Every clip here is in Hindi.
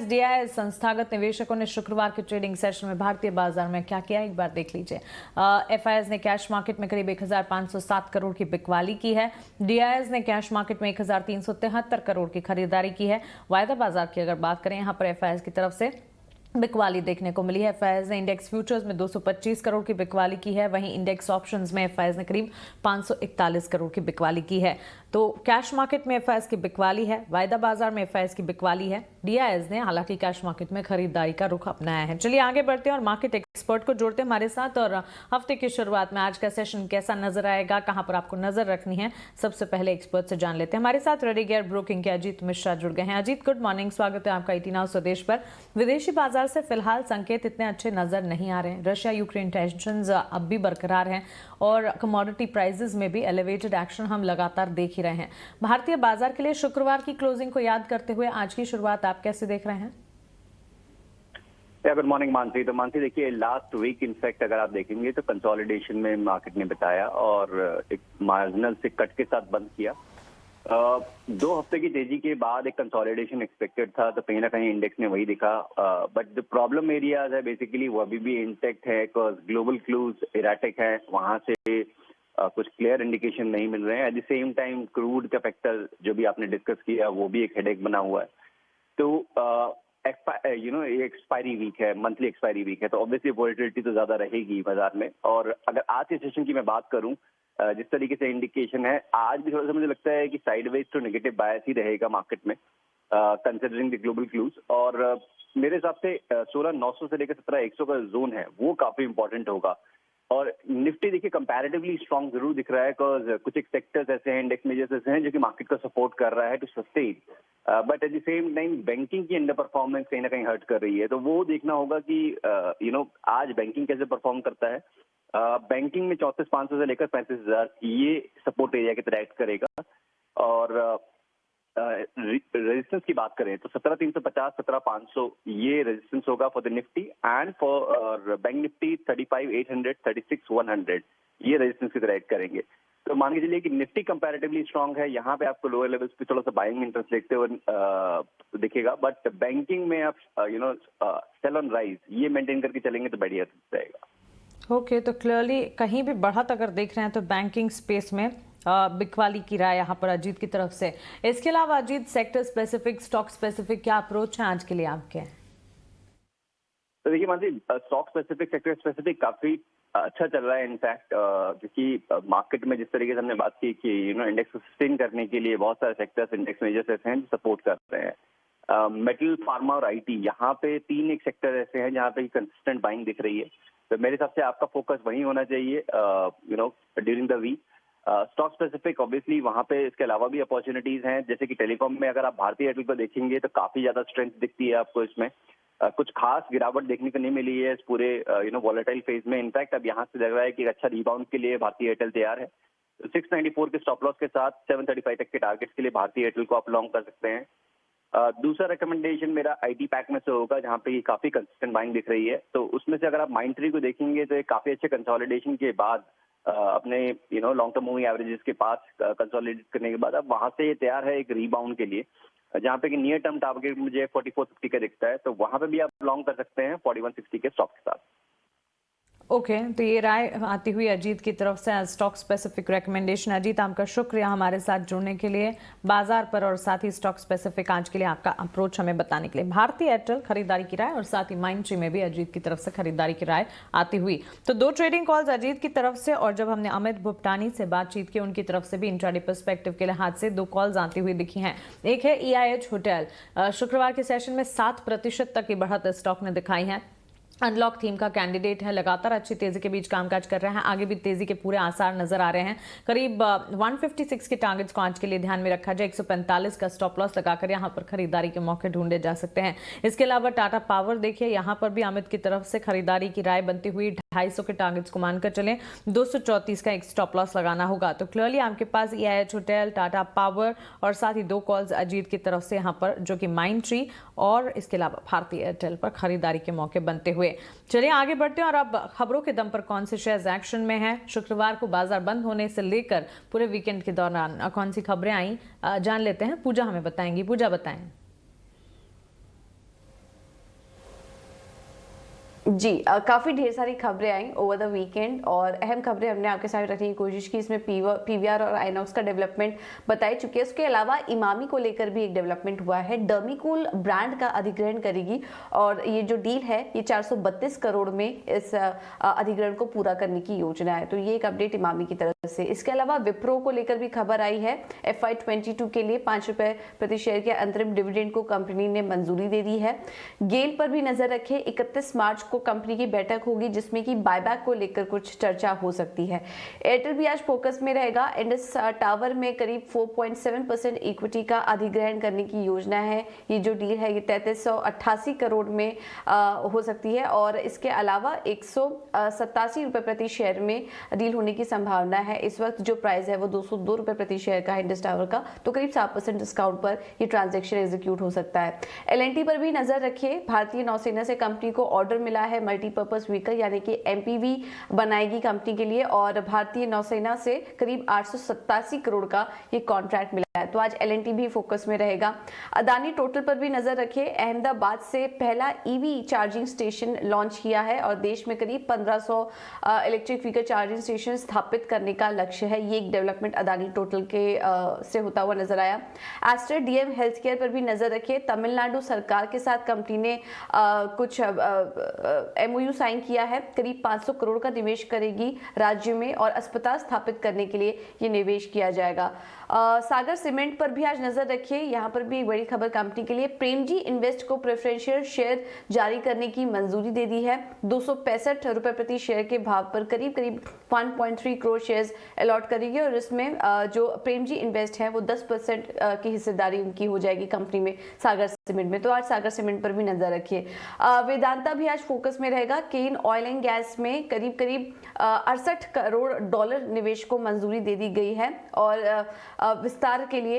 डीआईएस संस्थागत निवेशकों ने शुक्रवार के ट्रेडिंग सेशन में भारतीय बाजार में क्या किया, एक बार देख लीजिए। एफआईएस ने कैश मार्केट में करीब 1507 करोड़ की बिकवाली की है। डीआईएस ने कैश मार्केट में 1373 करोड़ की खरीदारी की है। वायदा बाजार की अगर बात करें, यहाँ पर एफआईएस की तरफ से बिकवाली देखने को मिली है। एफआईएस ने इंडेक्स फ्यूचर्स में 225 करोड़ की बिकवाली की है, वहीं इंडेक्स ऑप्शंस में एफआईएस ने करीब 541 करोड़ की बिकवाली की है। तो कैश मार्केट में एफआईएस की बिकवाली है, वायदा बाजार में एफआईएस की बिकवाली है। डीआईएस ने हालांकि कैश मार्केट में खरीदारी का रुख अपनाया है। चलिए आगे बढ़ते हैं और मार्केट एक्सपर्ट को जोड़ते हैं हमारे साथ, और हफ्ते की शुरुआत में आज का सेशन कैसा नजर आएगा, कहां पर आपको नजर रखनी है, सबसे पहले एक्सपर्ट से जान लेते हैं। हमारे साथ रेडी गियर ब्रोकिंग के अजीत मिश्रा जुड़ गए हैं। अजीत, गुड मॉर्निंग, स्वागत है आपका ईटी नाउ स्वदेश पर। विदेशी बाजार से फिलहाल संकेत इतने अच्छे नजर नहीं आ रहे हैं। रशिया यूक्रेन टेंशंस अब भी बरकरार हैं और कमोडिटी प्राइसेस में भी एलिवेटेड एक्शन हम लगातार देख ही रहे हैं। भारतीय बाजार के लिए शुक्रवार की क्लोजिंग को याद करते हुए आज की शुरुआत आप कैसे देख रहे हैं? Good morning Mansi. तो मानसी देखिए, लास्ट वीक इनफैक्ट अगर आप देखेंगे तो कंसोलिडेशन में मार्केट ने बताया और एक मार्जिनल से कट के साथ बंद किया। 2 हफ्ते की तेजी के बाद एक कंसोलिडेशन एक्सपेक्टेड था, तो कहीं ना कहीं इंडेक्स ने वही दिखा। बट जो प्रॉब्लम एरियाज है बेसिकली वो अभी भी इंटेक्ट है, बिकॉज ग्लोबल क्लूज इराटिक है, वहां से कुछ क्लियर इंडिकेशन नहीं मिल रहे हैं। Eight the same time crude का फैक्टर जो भी आपने डिस्कस किया वो भी एक हेडेक बना हुआ है। तो एक्सपायरी वीक है, मंथली एक्सपायरी वीक है, तो ऑब्वियसली वोलेटिलिटी तो ज्यादा रहेगी बाजार में। और अगर आज के सेशन की मैं बात करूं, जिस तरीके से इंडिकेशन है, आज भी थोड़ा सा मुझे लगता है कि साइडवेज तो नेगेटिव बायस ही रहेगा मार्केट में, कंसिडरिंग द ग्लोबल क्लूज। और मेरे हिसाब से 16,900 से लेकर 17,100 का जोन है वो काफी इंपॉर्टेंट होगा। और निफ्टी देखिए कंपैरेटिवली स्ट्रांग जरूर दिख रहा है, बिकॉज कुछ एक सेक्टर्स ऐसे हैं, इंडेक्स मेजर्स ऐसे हैं जो कि मार्केट को सपोर्ट कर रहा है to sustain. But at the same time banking की अंडर परफॉर्मेंस कहीं ना कहीं हर्ट कर रही है, तो वो देखना होगा कि आज बैंकिंग कैसे परफॉर्म करता है। बैंकिंग में 34,500 से लेकर 35,000 ये सपोर्ट एरिया की तरह एक्ट करेगा। और रेजिस्टेंस की बात करें तो 17,350, 17,500 ये रेजिस्टेंस होगा for the Nifty, and for bank Nifty 35,800, 36,100 ये रेजिस्टेंस की तरह एक्ट करेंगे। तो मान के चलिए कि निफ्टी कंपैरेटिवली स्ट्रांग है, यहाँ पे आपको लोअर लेवल्स पे थोड़ा सा बाइंग इंटरेस्ट देखते हुए दिखेगा। बट बैंकिंग में आप सेल ऑन राइज ये मेंटेन करके चलेंगे तो बढ़िया रहेगा। ओके, तो क्लियरली कहीं भी बढ़त अगर देख रहे हैं तो बैंकिंग स्पेस में बिकवाली की राय यहाँ पर अजीत की तरफ से। इसके अलावा Ajit, sector specific, stock specific क्या अप्रोच है आज के लिए आपके? तो देखिए Mansi, stock specific, sector specific काफी अच्छा चल रहा है इनफैक्ट, क्योंकि मार्केट में जिस तरीके से हमने बात की कि इंडेक्स को सस्टेन करने के लिए बहुत सारे सेक्टर्स, इंडेक्स मेजर्स ऐसे हैं जो सपोर्ट कर रहे हैं। मेटल, फार्मा और आईटी, यहाँ पे 3 एक सेक्टर ऐसे हैं जहाँ पे कंसिस्टेंट बाइंग दिख रही है। तो मेरे हिसाब से आपका फोकस वही होना चाहिए during the week. Stock specific obviously वहाँ पे इसके अलावा भी अपॉर्चुनिटीज हैं, जैसे कि टेलीकॉम में अगर आप भारतीय एयरटेल को देखेंगे तो काफी ज्यादा स्ट्रेंथ दिखती है आपको इसमें। कुछ खास गिरावट देखने को नहीं मिली है इस पूरे वॉलेटाइल फेज में। इनफैक्ट अब यहाँ से लग रहा है कि अच्छा रिबाउंड के लिए भारतीय एयरटेल तैयार है। तो 694 के स्टॉप लॉस के साथ 735 तक के टारगेट्स के लिए भारतीय एयरटेल को आप लॉन्ग कर सकते हैं। दूसरा रिकमेंडेशन मेरा आईटी पैक में से होगा, जहाँ पे काफी कंसिस्टेंट बाइंग दिख रही है। तो उसमें से अगर आप माइंडट्री को देखेंगे तो काफी अच्छे कंसोलिडेशन के बाद अपने लॉन्ग टर्म मूविंग एवरेजेस के पास कंसोलिडेट करने के बाद अब वहां से ये तैयार है एक रीबाउंड के लिए, जहाँ पे कि नियर टर्म टारगेट मुझे 4450 का दिखता है। तो वहां पे भी आप लॉन्ग कर सकते हैं 4160 के स्टॉक के साथ। ओके, तो ये राय आती हुई अजीत की तरफ से स्टॉक स्पेसिफिक रिकमेंडेशन। अजीत, आपका शुक्रिया हमारे साथ जुड़ने के लिए बाजार पर, और साथ ही स्टॉक स्पेसिफिक आज के लिए आपका अप्रोच हमें बताने के लिए। भारतीय एयरटेल खरीदारी की राय और साथ ही माइंडट्री में भी अजीत की तरफ से खरीदारी की राय आती हुई। तो 2 ट्रेडिंग कॉल्स अजीत की तरफ से, और जब हमने अमित भुपटानी से बातचीत की उनकी तरफ से भी इंट्राडे पर्सपेक्टिव के लिहाज से 2 कॉल्स आती हुई दिखी हैं। एक है EIH होटल, शुक्रवार के सेशन में 7% तक की बढ़त स्टॉक ने दिखाई है। अनलॉक थीम का कैंडिडेट है, लगातार अच्छी तेजी के बीच कामकाज कर रहे हैं, आगे भी तेजी के पूरे आसार नजर आ रहे हैं। करीब 156 के टारगेट्स को आज के लिए ध्यान में रखा जाए। 145 का स्टॉप लॉस लगाकर यहां पर खरीदारी के मौके ढूंढे जा सकते हैं। इसके अलावा टाटा पावर देखिए, यहां पर भी अमित की तरफ से खरीदारी की राय बनती हुई 250 के टारगेट्स को मानकर चलें, 234 का एक स्टॉप लॉस लगाना होगा। तो क्लियरली आपके पास EIH होटल, टाटा पावर और साथ ही 2 कॉल्स अजीत की तरफ से यहां पर, जो कि माइंडट्री और इसके अलावा भारतीय एयरटेल पर खरीदारी के मौके बनते हुए। चलिए आगे बढ़ते हैं और अब खबरों के दम पर कौन से शेयर्स एक्शन में हैं, शुक्रवार को बाजार बंद होने से लेकर पूरे वीकेंड के दौरान कौन सी खबरें आई, जान लेते हैं। पूजा हमें बताएंगी। पूजा, बताएं। जी काफ़ी ढेर सारी खबरें आई ओवर द वीकेंड और अहम खबरें हमने आपके सामने रखने की कोशिश की। इसमें पीवीआर और आइनॉक्स का डेवलपमेंट बताई चुकी है। उसके अलावा इमामी को लेकर भी एक डेवलपमेंट हुआ है। डर्मीकूल ब्रांड का अधिग्रहण करेगी और ये जो डील है ये 432 करोड़ में इस अधिग्रहण को पूरा करने की योजना है। तो ये एक अपडेट इमामी की तरफ से। इसके अलावा विप्रो को लेकर भी खबर आई है। FY22 के लिए 5 रुपए प्रति शेयर के अंतरिम डिविडेंड को कंपनी ने मंजूरी दे दी है। गेल पर भी नजर रखें। 31 मार्च को कंपनी की बैठक होगी जिसमें कि बायबैक को लेकर कुछ चर्चा हो सकती है। एयरटेल भी आज फोकस में रहेगा। इंडस टावर में करीब 4.7% इक्विटी का अधिग्रहण करने की योजना है। ये जो डील है ये 3388 करोड़ में हो सकती है और इसके अलावा 187 रुपए प्रति शेयर में डील होने की संभावना है। इस वक्त जो प्राइस है वो 202 रुपए प्रति शेयर का है इंडस टावर का, तो करीब 7% डिस्काउंट पर ये ट्रांजेक्शन एग्जीक्यूट हो सकता है। LNT पर भी नजर रखिए। भारतीय नौसेना से कंपनी को ऑर्डर मिला है मल्टीपर्पज व्हीकल यानी कि MPV बनाएगी कंपनी के लिए और भारतीय नौसेना से करीब 887 करोड़ का ये कॉन्ट्रैक्ट मिला है। तो आज LNT भी फोकस में रहेगा। अदानी टोटल पर भी नजर रखिए। अहमदाबाद से पहला EV चार्जिंग स्टेशन लॉन्च किया है और देश में करीब 1500 इलेक्ट्रिक व्हीकल चार्जिंग स्टेशन स्थापित करने का लक्ष्य है। ये एक डेवलपमेंट अदानी टोटल के से होता हुआ नजर आया। एस्टर DM हेल्थ केयर पर भी नजर रखिए। तमिलनाडु सरकार के साथ कंपनी ने कुछ MOU साइन किया है। करीब 500 करोड़ का निवेश करेगी राज्य में और अस्पताल स्थापित करने के लिए ये निवेश किया जाएगा। सागर सीमेंट पर भी आज नजर रखिए। यहाँ पर भी एक बड़ी खबर कंपनी के लिए। प्रेमजी इन्वेस्ट को प्रेफरेंशियल शेयर जारी करने की मंजूरी दे दी है। 265 रुपए प्रति शेयर के भाव पर करीब 1.3 करोड़ शेयर्स अलॉट करेगी और इसमें जो प्रेमजी इन्वेस्ट है वो 10% की हिस्सेदारी उनकी हो जाएगी कंपनी में, सागर सीमेंट में। तो आज सागर सीमेंट पर भी नजर रखिए। वेदांता भी आज फोकस में रहेगा। केन ऑयल एंड गैस में करीब 68 करोड़ डॉलर निवेश को मंजूरी दे दी गई है और विस्तार के लिए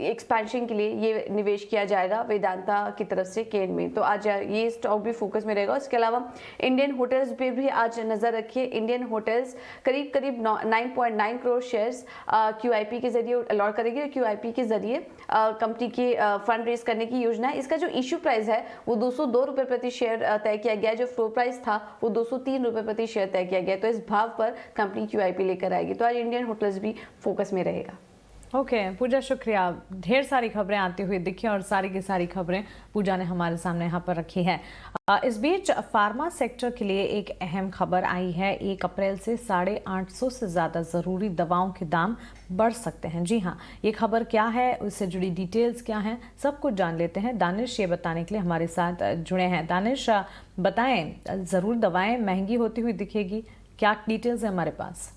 एक्सपेंशन के लिए ये निवेश किया जाएगा वेदांता की तरफ से केन में। तो आज ये स्टॉक भी फोकस में रहेगा। इसके अलावा इंडियन होटल्स पे भी आज नजर रखिए। इंडियन होटल्स करीब 9.9 करोड़ शेयर्स QIP के जरिए अलॉट करेगी और QIP के जरिए कंपनी की फंड रेज करने की योजना है। इसका जो इश्यू प्राइस है वो 202 रुपए प्रति शेयर तय किया गया है। जो फ्लोर प्राइस था वो 203 रुपए प्रति शेयर तय किया गया। तो इस भाव पर कंपनी QIP लेकर आएगी। तो आज इंडियन होटल्स भी फोकस में रहेगा। ओके पूजा, शुक्रिया। ढेर सारी खबरें आती हुई दिखी और सारी की सारी खबरें पूजा ने हमारे सामने यहाँ पर रखी है। इस बीच फार्मा सेक्टर के लिए एक अहम खबर आई है। 1 अप्रैल से 850 से ज़्यादा ज़रूरी दवाओं के दाम बढ़ सकते हैं। जी हाँ, ये खबर क्या है, उससे जुड़ी डिटेल्स क्या हैं, सब कुछ जान लेते हैं। दानिश ये बताने के लिए हमारे साथ जुड़े हैं। दानिश बताएं, ज़रूरी दवाएं महंगी होती हुई दिखेगी, क्या डिटेल्स है हमारे पास?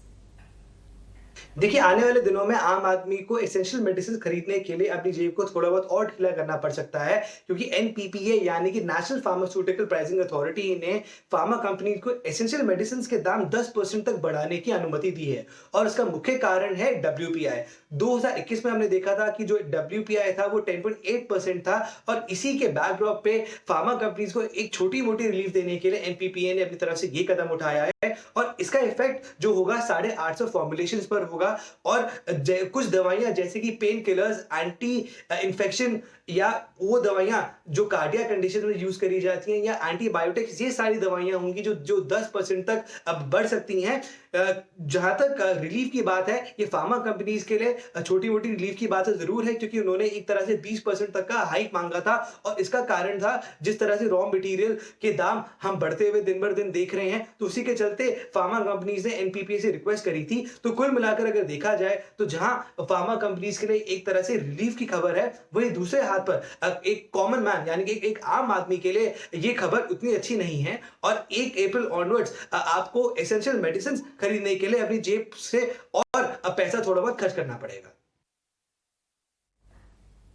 देखिए, आने वाले दिनों में आम आदमी को एसेंशियल मेडिसिन खरीदने के लिए अपनी जेब को थोड़ा बहुत और ढीला करना पड़ सकता है, क्योंकि NPPA यानी कि नेशनल फार्मास्यूटिकल प्राइसिंग अथॉरिटी ने फार्मा कंपनी को एसेंशियल मेडिसिन के दाम 10% तक बढ़ाने की अनुमति दी है और इसका मुख्य कारण है WPI। 2021 में हमने देखा था कि जो WPI था वो 10.8% था और इसी के बैकड्रॉप पे फार्मा कंपनीज को एक छोटी मोटी रिलीफ देने के लिए NPPA ने अपनी तरफ से ये कदम उठाया है और इसका इफेक्ट जो होगा 850 फॉर्मुलेशंस पर होगा और कुछ दवाइयां जैसे कि पेन किलर्स, एंटी इन्फेक्शन या वो दवाइयां जो कार्डियक कंडीशन में यूज करी जाती हैं या एंटीबायोटिक्स, ये सारी दवाइयां होंगी जो 10% तक अब बढ़ सकती हैं। जहां तक रिलीफ की बात है, ये फार्मा कंपनीज के लिए छोटी मोटी रिलीफ की बात जरूर है, क्योंकि उन्होंने एक तरह से 20% तक का हाइक मांगा था और इसका कारण था जिस तरह से रॉ मटेरियल के दाम हम बढ़ते हुए दिन बर दिन देख रहे हैं, तो उसी के चलते फार्मा कंपनीज ने NPPA से रिक्वेस्ट करी थी। तो कुल मिलाकर अगर देखा जाए तो जहां फार्मा कंपनीज के लिए एक तरह से रिलीफ की खबर है, वही दूसरे हाथ पर एक कॉमन मैन यानी कि एक आम आदमी के लिए ये खबर उतनी अच्छी नहीं है और 1 अप्रैल ऑनवर्ड्स आपको एसेंशियल मेडिसिन खरीदने के लिए अपनी जेब से और पैसा थोड़ा बहुत खर्च करना पड़ेगा।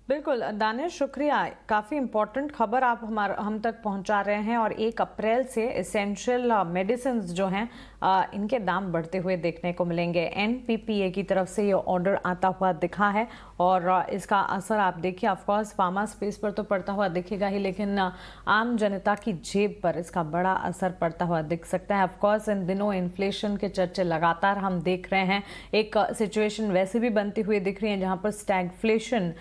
बिल्कुल दानिश, शुक्रिया। काफ़ी इम्पोर्टेंट खबर आप हम तक पहुंचा रहे हैं और 1 अप्रैल से एसेंशियल मेडिसिन जो हैं इनके दाम बढ़ते हुए देखने को मिलेंगे। NPPA की तरफ से ये ऑर्डर आता हुआ दिखा है और इसका असर आप देखिए, ऑफकोर्स फार्मा स्पेस पर तो पड़ता हुआ दिखेगा ही, लेकिन आम जनता की जेब पर इसका बड़ा असर पड़ता हुआ दिख सकता है। ऑफकोर्स इन दिनों इन्फ्लेशन के चर्चे लगातार हम देख रहे हैं। एक सिचुएशन वैसे भी बनती हुई दिख रही है जहाँ पर स्टैगफ्लेशन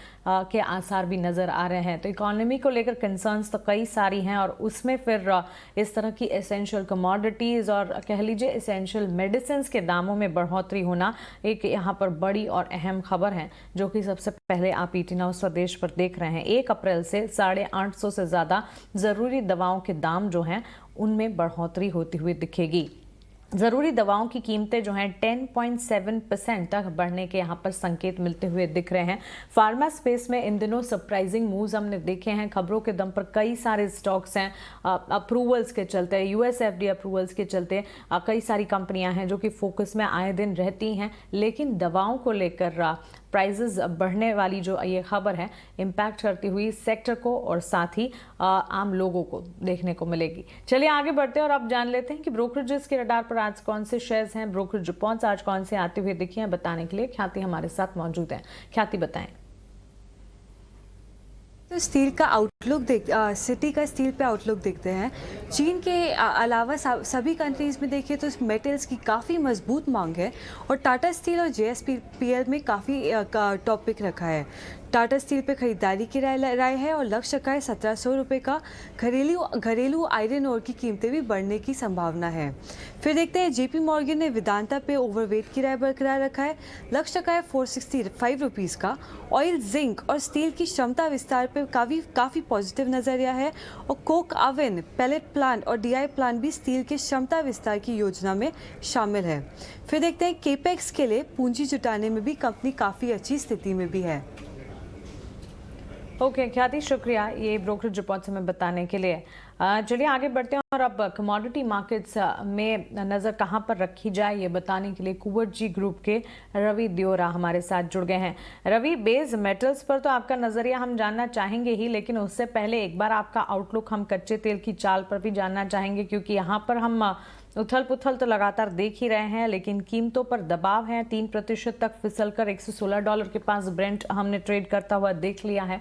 के आसार भी नज़र आ रहे हैं। तो इकोनॉमी को लेकर कंसर्न्स तो कई सारी हैं और उसमें फिर इस तरह की एसेंशियल कमोडिटीज़ और कह लीजिए एसेंशियल मेडिसिन के दामों में बढ़ोतरी होना एक यहाँ पर बड़ी और अहम खबर है, जो कि सबसे पहले आप ET Now स्वदेश पर देख रहे हैं। 1 अप्रैल से 850 से ज़्यादा ज़रूरी दवाओं के दाम जो हैं उनमें बढ़ोतरी होती हुई दिखेगी। ज़रूरी दवाओं की कीमतें जो हैं 10.7% तक बढ़ने के यहाँ पर संकेत मिलते हुए दिख रहे हैं। फार्मा स्पेस में इन दिनों सरप्राइजिंग मूव्स हमने देखे हैं। खबरों के दम पर कई सारे स्टॉक्स हैं अप्रूवल्स के चलते, US FDA अप्रूवल्स के चलते कई सारी कंपनियां हैं जो कि फोकस में आए दिन रहती हैं, लेकिन दवाओं को लेकर प्राइजेस बढ़ने वाली जो ये खबर है इम्पैक्ट करती हुई सेक्टर को और साथ ही आम लोगों को देखने को मिलेगी। चलिए आगे बढ़ते हैं और अब जान लेते हैं कि ब्रोकरेजेस के रडार पर आज कौन से शेयर्स हैं, ब्रोकरेज रिपोर्ट्स आज कौन से आते हुए दिखे हैं। बताने के लिए ख्याति हमारे साथ मौजूद है। ख्याति बताएं। तो स्टील का आउटलुक सिटी का स्टील पे आउटलुक देखते हैं। चीन के अलावा सभी कंट्रीज़ में देखिए तो मेटल्स की काफ़ी मजबूत मांग है और टाटा स्टील और JSPL में काफ़ी टॉपिक रखा है। टाटा स्टील पे खरीदारी की राय है और लक्ष्य रखा है 1700 रुपये का। घरेलू आयरन ओर की कीमतें भी बढ़ने की संभावना है। फिर देखते हैं JP मॉर्गन ने वेदांता पे ओवरवेट की राय बरकरार रखा है, लक्ष्य रखा है 465 रुपीज़ का। ऑयल, जिंक और स्टील की क्षमता विस्तार पे काफ़ी पॉजिटिव नजरिया है और कोक ओवन, पैलेट प्लांट और DI प्लांट भी स्टील के क्षमता विस्तार की योजना में शामिल है। फिर देखते हैं केपेक्स के लिए पूंजी जुटाने में भी कंपनी काफ़ी अच्छी स्थिति में भी है। ओके ख्याति, शुक्रिया ये ब्रोकरेज रिपोर्ट्स हमें बताने के लिए। चलिए आगे बढ़ते हैं और अब कमोडिटी मार्केट्स में नज़र कहां पर रखी जाए ये बताने के लिए कुवरजी ग्रुप के रवि दियोरा हमारे साथ जुड़ गए हैं। रवि, बेस मेटल्स पर तो आपका नज़रिया हम जानना चाहेंगे ही, लेकिन उससे पहले एक बार आपका आउटलुक हम कच्चे तेल की चाल पर भी जानना चाहेंगे, क्योंकि यहाँ पर हम उथल पुथल तो लगातार देख ही रहे हैं, लेकिन कीमतों पर दबाव है। 3% तक फिसलकर $116 के पास ब्रेंट हमने ट्रेड करता हुआ देख लिया है।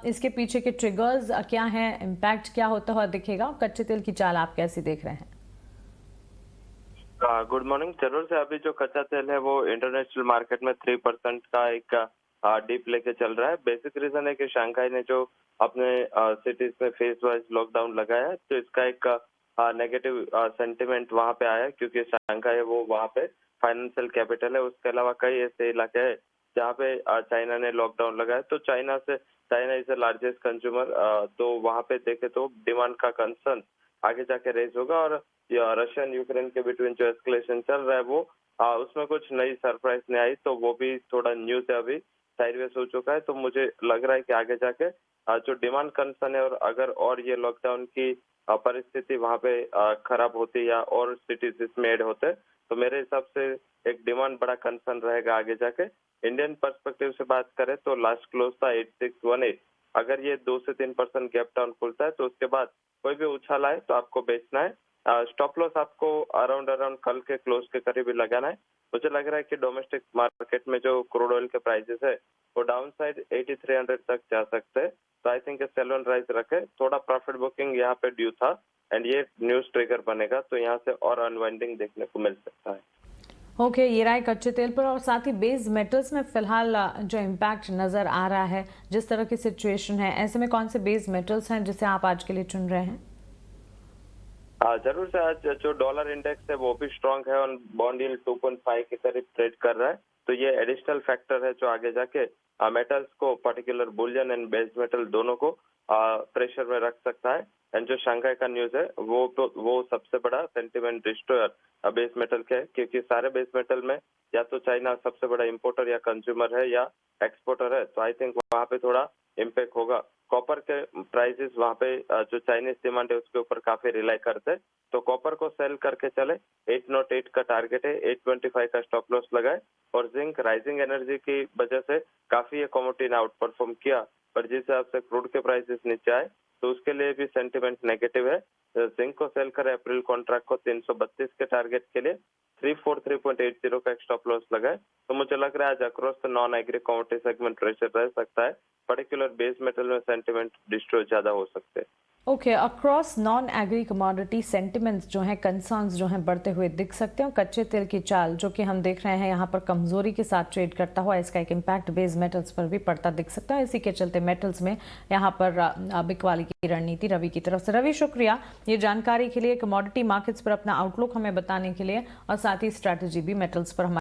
इसके पीछे के ट्रिगर्स क्या हैं, इम्पैक्ट क्या होता हुआ दिखेगा, कच्चे तेल की चाल आप कैसी देख रहे हैं? Good morning. जरूर से अभी जो कच्चा तेल है वो इंटरनेशनल मार्केट में 3% का एक डीप लेके चल रहा है। बेसिक रीजन है कि शंघाई ने जो अपने सिटीज में फेज वाइज लॉकडाउन लगाया है, तो इसका एक नेगेटिव सेंटिमेंट वहां पे आया, क्योंकि शंघाई है वो वहां पे फाइनेंशियल कैपिटल है। उसके अलावा कई ऐसे इलाके हैं जहाँ पे चाइना ने लॉकडाउन लगाया, तो China is the largest consumer, तो वहां पे देखे तो डिमांड का कंसर्न आगे जाके रेज होगा। और रशियन यूक्रेन के बिटवीन जो एस्केलेशन चल रहा है वो उसमें कुछ नई सरप्राइज नहीं आई, तो वो भी थोड़ा न्यूज है अभी साइडवेज हो चुका है। तो मुझे लग रहा है कि आगे जाके जो डिमांड कंसर्न है और अगर और ये लॉकडाउन की परिस्थिति वहां पे खराब होती या और सिटीज इसमें ऐड होते, तो मेरे हिसाब से एक डिमांड बड़ा कंसर्न रहेगा आगे जाके। इंडियन पर्सपेक्टिव से बात करें तो लास्ट क्लोज था 8618। अगर ये 2 से 3% गैप डाउन खुलता है तो उसके बाद कोई भी उछाल आए तो आपको बेचना है। स्टॉप लॉस आपको अराउंड कल के क्लोज के करीब ही लगाना है। मुझे लग रहा है कि डोमेस्टिक मार्केट में जो क्रूड ऑयल के प्राइसेस है वो डाउन साइड 8300 तक जा सकते हैं, तो I think sell on rise रखे। थोड़ा प्रॉफिट बुकिंग यहाँ पे ड्यू था एंड ये न्यूज ट्रिगर बनेगा, तो यहाँ से और अनवाइंडिंग देखने को मिल सकता है। ओके, ये राय कच्चे तेल पर। और साथ ही बेस मेटल्स में फिलहाल जो इम्पैक्ट नज़र आ रहा है, जिस तरह की सिचुएशन है, ऐसे में कौन से बेस मेटल्स हैं जिसे आप आज के लिए चुन रहे हैं? जरूर से आज जो डॉलर इंडेक्स है वो भी स्ट्रांग है और बॉन्ड यील्ड 2.5 के करीब ट्रेड कर रहा है, तो ये एडिशनल फैक्टर है जो आगे जाके मेटल्स को, particular Boolean and base metal दोनों को प्रेशर में रख सकता है। एंड जो शंघाई का न्यूज है वो सबसे बड़ा सेंटिमेंट डिस्ट्रॉयर बेस मेटल के, क्योंकि सारे बेस मेटल में या तो चाइना सबसे बड़ा इंपोर्टर या कंज्यूमर है या एक्सपोर्टर है, तो आई थिंक वहाँ पे थोड़ा इम्पैक्ट होगा। कॉपर के प्राइसेस वहाँ पे जो चाइनीज डिमांड है उसके ऊपर काफी रिलाई करते हैं, तो कॉपर को सेल करके चले। 808 का टारगेट है, 825 का स्टॉप लॉस लगाए। और जिंक राइजिंग एनर्जी की वजह से काफी ये कमोडिटी ने आउट परफॉर्म किया, पर जिस हिसाब से क्रूड के प्राइसेस नीचे आए तो उसके लिए भी सेंटिमेंट नेगेटिव है। जिंक को सेल करे अप्रैल कॉन्ट्रैक्ट को 332 के टारगेट के लिए 343.80 का स्टॉप लॉस लगाए, तो मुझे लग रहा है आज across the non agree commodity segment pressure रह सकता है। पर्टिकुलर बेस मेटल में सेंटिमेंट डिस्ट्रॉय ज्यादा हो सकते हैं। Okay, across non agree commodity sentiments जो हैं, कंसर्न्स जो हैं बढ़ते हुए दिख सकते हैं। और कच्चे तेल की चाल जो कि हम देख रहे हैं यहाँ पर कमजोरी के साथ ट्रेड करता हुआ, इसका एक इम्पैक्ट बेस मेटल्स पर भी पड़ता दिख सकता है। इसी के चलते मेटल्स में यहाँ पर बिकवाली की रणनीति रवि की तरफ से। रवि, शुक्रिया ये जानकारी के लिए, कमोडिटी मार्केट्स पर अपना आउटलुक हमें बताने के लिए, और साथ ही स्ट्रैटेजी भी मेटल्स पर हमारे